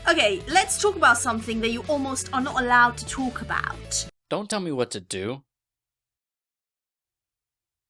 Okay, let's talk about something that you almost are not allowed to talk about. Don't tell me what to do.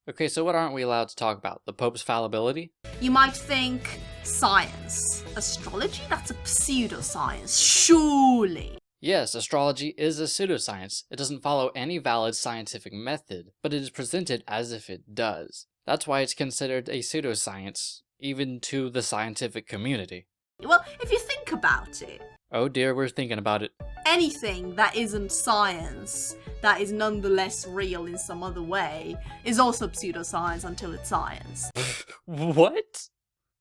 Okay, so what aren't we allowed to talk about? The Pope's fallibility? You might think science. Astrology? That's a pseudoscience, surely. Yes, astrology is a pseudoscience. It doesn't follow any valid scientific method, but it is presented as if it does. That's why it's considered a pseudoscience, even to the scientific community. Well, if you think about it, Oh dear, we're thinking about it. anything that isn't science, that is nonetheless real in some other way, is also pseudoscience until it's science. What?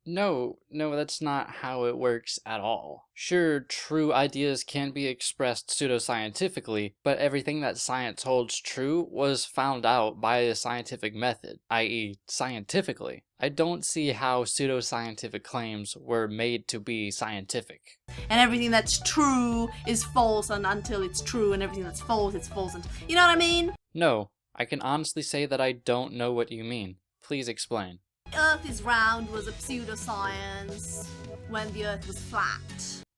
No, that's not how it works at all. Sure, true ideas can be expressed pseudoscientifically, but everything that science holds true was found out by a scientific method, i.e. scientifically. I don't see how pseudoscientific claims were made to be scientific. And everything that's true is false until it's true, and everything that's false, it's false until... You know what I mean? No, I can honestly say that I don't know what you mean. Please explain. Earth is round was a pseudoscience when the Earth was flat.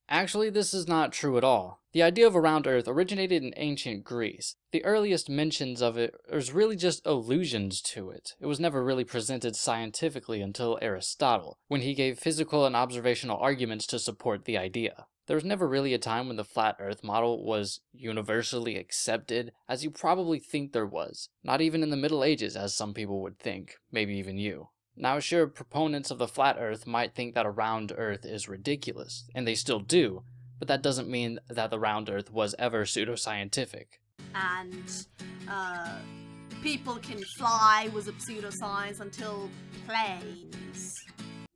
Actually, this is not true at all. The idea of a round Earth originated in ancient Greece. The earliest mentions of it is really just allusions to it. It was never really presented scientifically until Aristotle, when he gave physical and observational arguments to support the idea. There was never really a time when the flat Earth model was universally accepted, as you probably think there was. Not even in the Middle Ages, as some people would think, maybe even you. Now sure, proponents of the flat Earth might think that a round Earth is ridiculous, and they still do, but that doesn't mean that the round Earth was ever pseudoscientific. And, people can fly was a pseudoscience until planes.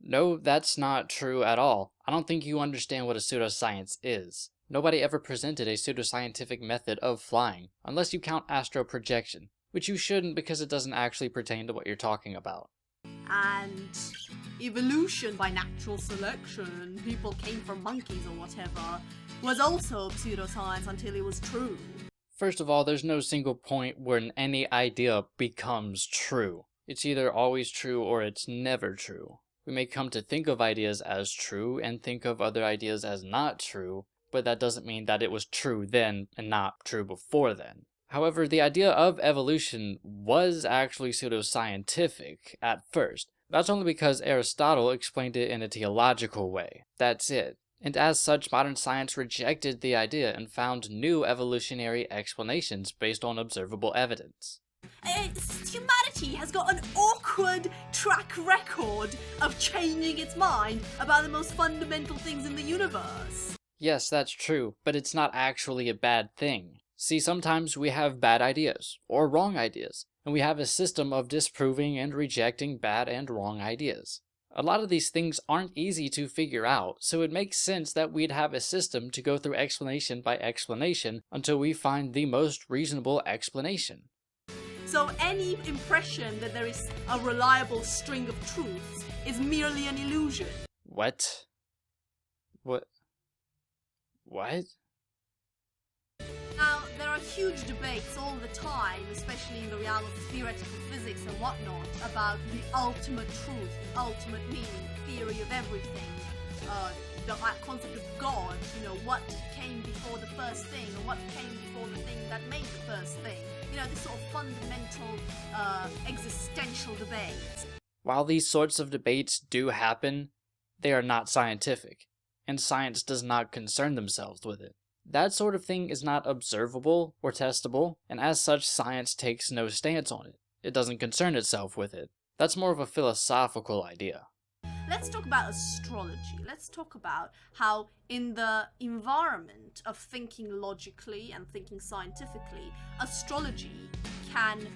No, that's not true at all. I don't think you understand what a pseudoscience is. Nobody ever presented a pseudoscientific method of flying, unless you count astral projection, which you shouldn't because it doesn't actually pertain to what you're talking about. And evolution by natural selection, people came from monkeys or whatever, was also a pseudoscience until it was true. First of all, there's no single point when any idea becomes true. It's either always true or it's never true. We may come to think of ideas as true and think of other ideas as not true, but that doesn't mean that it was true then and not true before then. However, the idea of evolution was actually pseudoscientific at first. That's only because Aristotle explained it in a theological way. That's it. And as such, modern science rejected the idea and found new evolutionary explanations based on observable evidence. Humanity has got an awkward track record of changing its mind about the most fundamental things in the universe. Yes, that's true, but it's not actually a bad thing. See, sometimes we have bad ideas, or wrong ideas, and we have a system of disproving and rejecting bad and wrong ideas. A lot of these things aren't easy to figure out, so it makes sense that we'd have a system to go through explanation by explanation until we find the most reasonable explanation. So any impression that there is a reliable string of truths is merely an illusion. What? What? Now, there are huge debates all the time, especially in the realm of theoretical physics and whatnot, about the ultimate truth, the ultimate meaning, the theory of everything, the concept of God, what came before the first thing, or what came before the thing that made the first thing. This sort of fundamental, existential debate. While these sorts of debates do happen, they are not scientific, and science does not concern themselves with it. That sort of thing is not observable or testable, and as such, science takes no stance on it. It doesn't concern itself with it. That's more of a philosophical idea. Let's talk about astrology. Let's talk about how in the environment of thinking logically and thinking scientifically, astrology can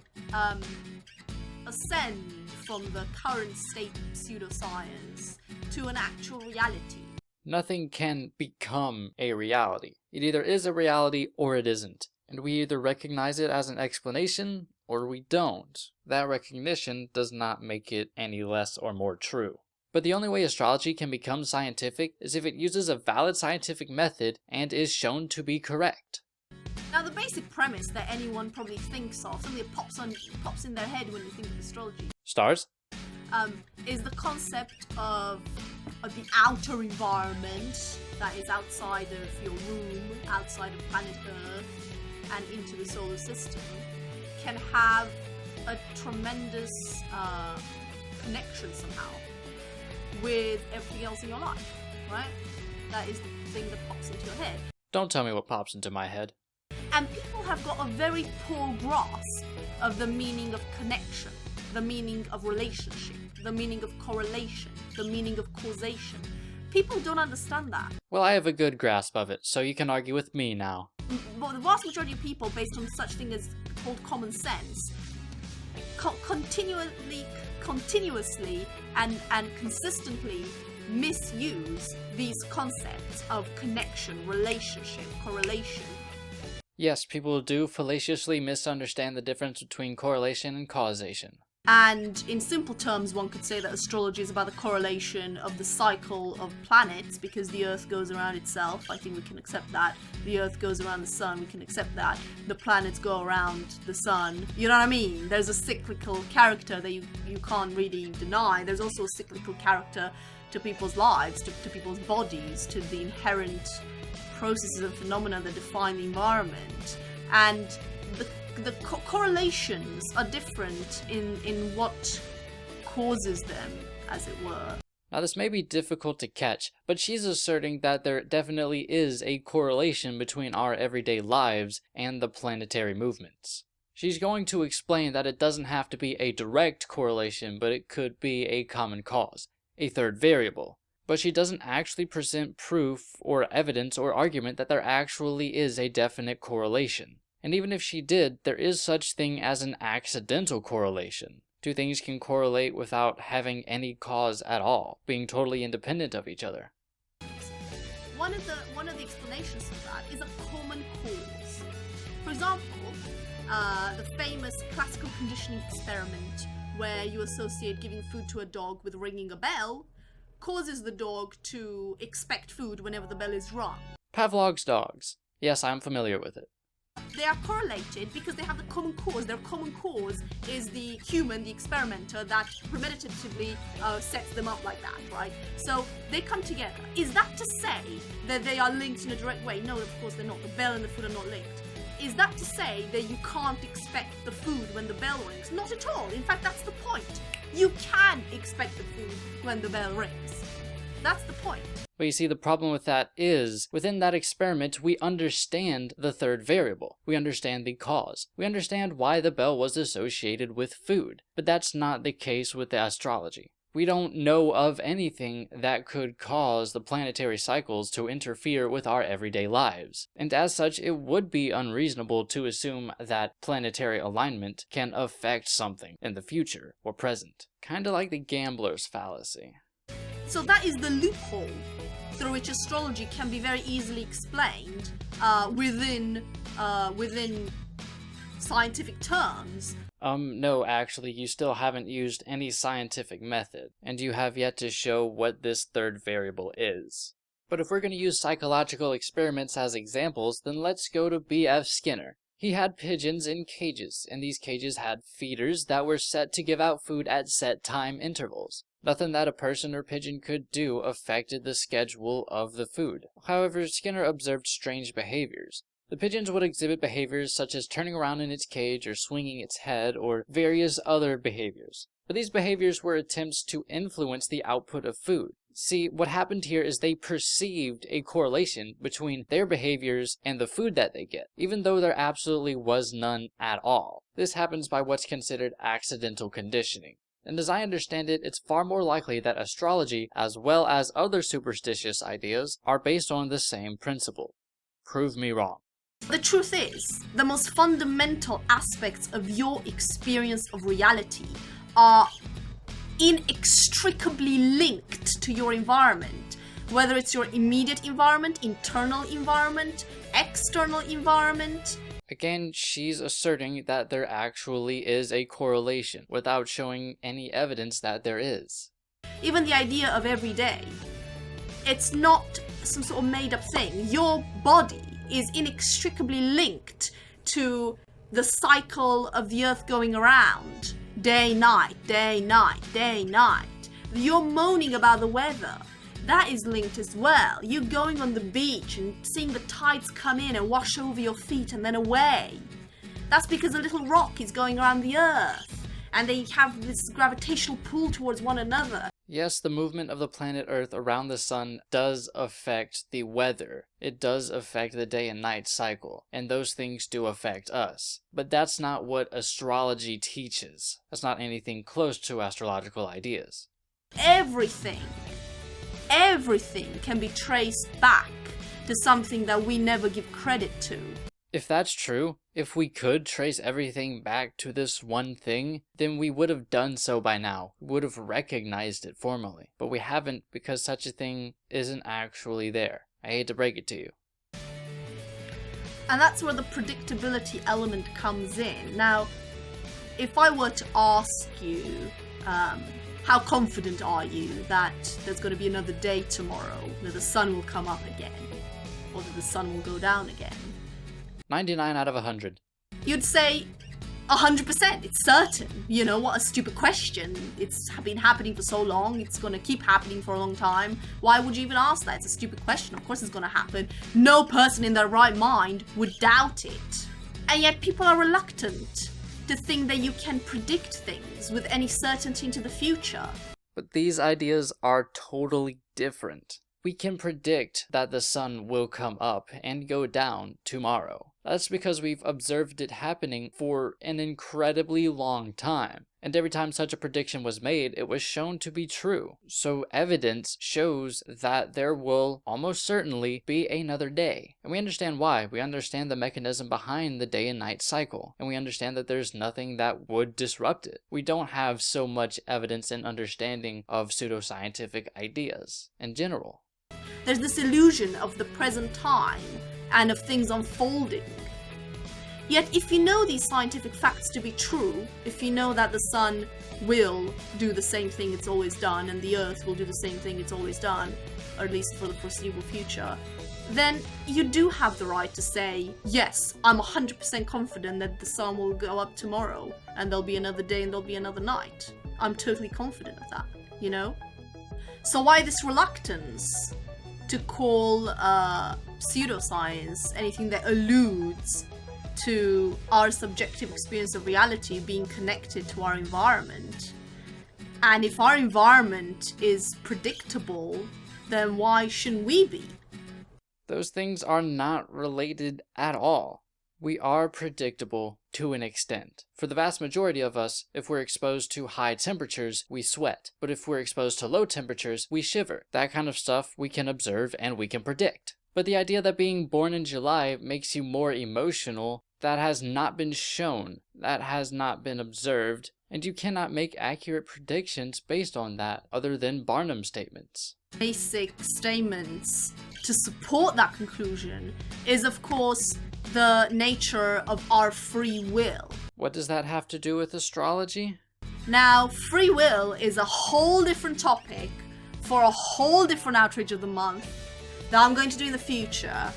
ascend from the current state of pseudoscience to an actual reality. Nothing can become a reality. It either is a reality or it isn't. And we either recognize it as an explanation or we don't. That recognition does not make it any less or more true. But the only way astrology can become scientific is if it uses a valid scientific method and is shown to be correct. Now, the basic premise that anyone probably thinks of, something that pops in their head when you think of astrology, Stars? is the concept of the outer environment that is outside of your room, outside of planet Earth, and into the solar system, can have a tremendous connection somehow with everything else in your life, right? That is the thing that pops into your head. Don't tell me what pops into my head. And people have got a very poor grasp of the meaning of connection, the meaning of relationship, the meaning of correlation, the meaning of causation. People don't understand that. Well, I have a good grasp of it, so you can argue with me now. But the vast majority of people, based on such thing as called common sense, continuously and consistently misuse these concepts of connection, relationship, correlation. Yes, people do fallaciously misunderstand the difference between correlation and causation. And in simple terms, one could say that astrology is about the correlation of the cycle of planets, because the Earth goes around itself. I think we can accept that. The Earth goes around the Sun. We can accept that. The planets go around the Sun. You know what I mean? There's a cyclical character that you can't really deny. There's also a cyclical character to people's lives, to people's bodies, to the inherent processes and phenomena that define the environment. And the correlations are different in what causes them, as it were. Now, this may be difficult to catch, but she's asserting that there definitely is a correlation between our everyday lives and the planetary movements. She's going to explain that it doesn't have to be a direct correlation, but it could be a common cause, a third variable. But she doesn't actually present proof or evidence or argument that there actually is a definite correlation. And even if she did, there is such thing as an accidental correlation. Two things can correlate without having any cause at all, being totally independent of each other. One of the explanations of that is a common cause. For example, the famous classical conditioning experiment where you associate giving food to a dog with ringing a bell causes the dog to expect food whenever the bell is rung. Pavlov's dogs. Yes, I'm familiar with it. They are correlated because they have the common cause. Their common cause is the human, the experimenter, that premeditatively sets them up like that, right? So they come together. Is that to say that they are linked in a direct way? No, of course they're not. The bell and the food are not linked. Is that to say that you can't expect the food when the bell rings? Not at all. In fact, that's the point. You can expect the food when the bell rings. That's the point. But you see, the problem with that is, within that experiment, we understand the third variable. We understand the cause. We understand why the bell was associated with food. But that's not the case with the astrology. We don't know of anything that could cause the planetary cycles to interfere with our everyday lives. And as such, it would be unreasonable to assume that planetary alignment can affect something in the future or present. Kinda like the gambler's fallacy. So that is the loophole through which astrology can be very easily explained within scientific terms. No, actually, you still haven't used any scientific method, and you have yet to show what this third variable is. But if we're going to use psychological experiments as examples, then let's go to B.F. Skinner. He had pigeons in cages, and these cages had feeders that were set to give out food at set time intervals. Nothing that a person or pigeon could do affected the schedule of the food. However, Skinner observed strange behaviors. The pigeons would exhibit behaviors such as turning around in its cage or swinging its head or various other behaviors. But these behaviors were attempts to influence the output of food. See, what happened here is they perceived a correlation between their behaviors and the food that they get, even though there absolutely was none at all. This happens by what's considered accidental conditioning. And as I understand it, it's far more likely that astrology, as well as other superstitious ideas, are based on the same principle. Prove me wrong. The truth is, the most fundamental aspects of your experience of reality are inextricably linked to your environment, whether it's your immediate environment, internal environment, external environment. Again, she's asserting that there actually is a correlation without showing any evidence that there is. Even the idea of every day, it's not some sort of made-up thing. Your body is inextricably linked to the cycle of the Earth going around. Day, night, day, night, day, night. You're moaning about the weather. that is linked as well. You going on the beach and seeing the tides come in and wash over your feet and then away. That's because a little rock is going around the Earth, and they have this gravitational pull towards one another. Yes, the movement of the planet Earth around the sun does affect the weather. It does affect the day and night cycle, and those things do affect us. But that's not what astrology teaches. That's not anything close to astrological ideas. Everything can be traced back to something that we never give credit to. If that's true, if we could trace everything back to this one thing, then we would have done so by now. We would have recognized it formally. But we haven't, because such a thing isn't actually there. I hate to break it to you. And that's where the predictability element comes in. Now, if I were to ask you, how confident are you that there's going to be another day tomorrow, that the sun will come up again, or that the sun will go down again? 99 out of 100. You'd say 100%, it's certain. You know, what a stupid question. It's been happening for so long, it's going to keep happening for a long time. Why would you even ask that? It's a stupid question. Of course it's going to happen. No person in their right mind would doubt it. And yet people are reluctant to think that you can predict things with any certainty into the future. But these ideas are totally different. We can predict that the sun will come up and go down tomorrow. That's because we've observed it happening for an incredibly long time. And every time such a prediction was made, it was shown to be true. So evidence shows that there will almost certainly be another day. And we understand why. We understand the mechanism behind the day and night cycle. And we understand that there's nothing that would disrupt it. We don't have so much evidence and understanding of pseudoscientific ideas in general. There's this illusion of the present time and of things unfolding. Yet if you know these scientific facts to be true, if you know that the sun will do the same thing it's always done and the earth will do the same thing it's always done, or at least for the foreseeable future, then you do have the right to say, yes, I'm 100% confident that the sun will go up tomorrow and there'll be another day and there'll be another night. I'm totally confident of that, you know? So why this reluctance to call pseudoscience anything that alludes to our subjective experience of reality being connected to our environment? And if our environment is predictable, then why shouldn't we be? Those things are not related at all. We are predictable to an extent. For the vast majority of us, if we're exposed to high temperatures, we sweat. But if we're exposed to low temperatures, we shiver. That kind of stuff we can observe and we can predict. But the idea that being born in July makes you more emotional, that has not been shown, that has not been observed, and you cannot make accurate predictions based on that other than Barnum statements. Basic statements to support that conclusion is, of course, the nature of our free will. What does that have to do with astrology? Now, free will is a whole different topic for a whole different outrage of the month that I'm going to do in the future.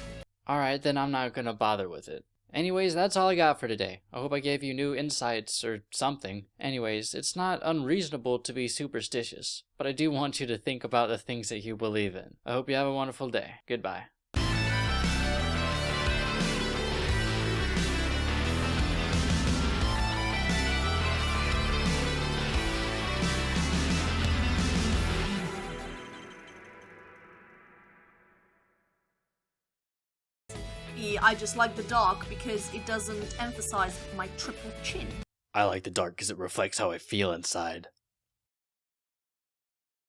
Alright, then I'm not gonna bother with it. Anyways, that's all I got for today. I hope I gave you new insights or something. Anyways, it's not unreasonable to be superstitious, but I do want you to think about the things that you believe in. I hope you have a wonderful day. Goodbye. I just like the dark because it doesn't emphasize my triple chin. I like the dark because it reflects how I feel inside.